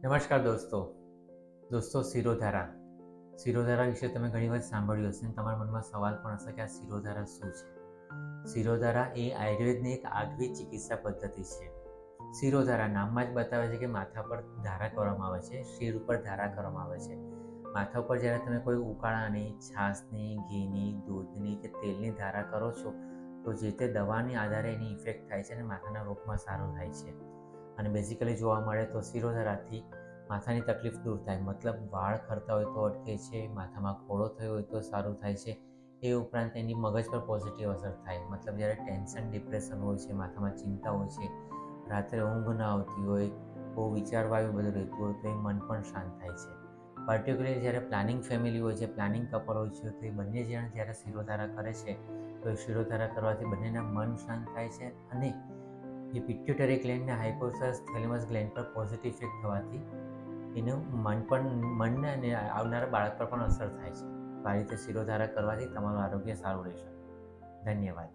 નમસ્કાર દોસ્તો શિરોધારા વિશે તમે ઘણી વાર સાંભળ્યું હશે અને તમારા મનમાં સવાલ પણ હશે કે આ શિરોધારા શું છે. શિરોધારા એ આયુર્વેદની એક આગવી ચિકિત્સા પદ્ધતિ છે. શિરોધારા નામમાં જ બતાવે છે કે માથા પર ધારા કરવામાં આવે છે, શિર ઉપર ધારા કરવામાં આવે છે. માથા ઉપર જ્યારે તમે કોઈ ઉકાળાની, છાશની, ઘીની, દૂધની કે તેલની ધારા કરો છો તો જે તે દવાની આધારે એની ઇફેક્ટ થાય છે અને માથાના રોગમાં સારું થાય છે. અને બેઝિકલી જોવા મળે તો શિરોધારાથી માથાની તકલીફ દૂર થાય, મતલબ વાળ ખરતા હોય તો અટકે છે, માથામાં ખોડો થયો હોય તો સારું થાય છે. એ ઉપરાંત એની મગજ પર પોઝિટિવ અસર થાય, મતલબ જ્યારે ટેન્શન, ડિપ્રેશન હોય છે, માથામાં ચિંતા હોય છે, રાત્રે ઊંઘ ના આવતી હોય, બહુ વિચારવાયું બધું રહેતું હોય તો એ મન પણ શાંત થાય છે. પર્ટિક્યુલરલી જ્યારે પ્લાનિંગ ફેમિલી હોય છે, પ્લાનિંગ કપલ હોય છે, તો એ બંને જણ જ્યારે શિરોધારા કરે છે તો એ શિરોધારા કરવાથી બંનેના મન શાંત થાય છે અને એ પિટ્યુટરી ગ્લેન્ડ અને હાઇપોથેલેમસ થેલેમસ ગ્લેન્ડ પર પોઝિટિવ ઇફેક્ટ થવાથી એનું મનને અને આવનારા બાળક પર પણ અસર થાય છે. તો આ રીતે શિરોધારા કરવાથી તમારું આરોગ્ય સારું રહેશે. ધન્યવાદ.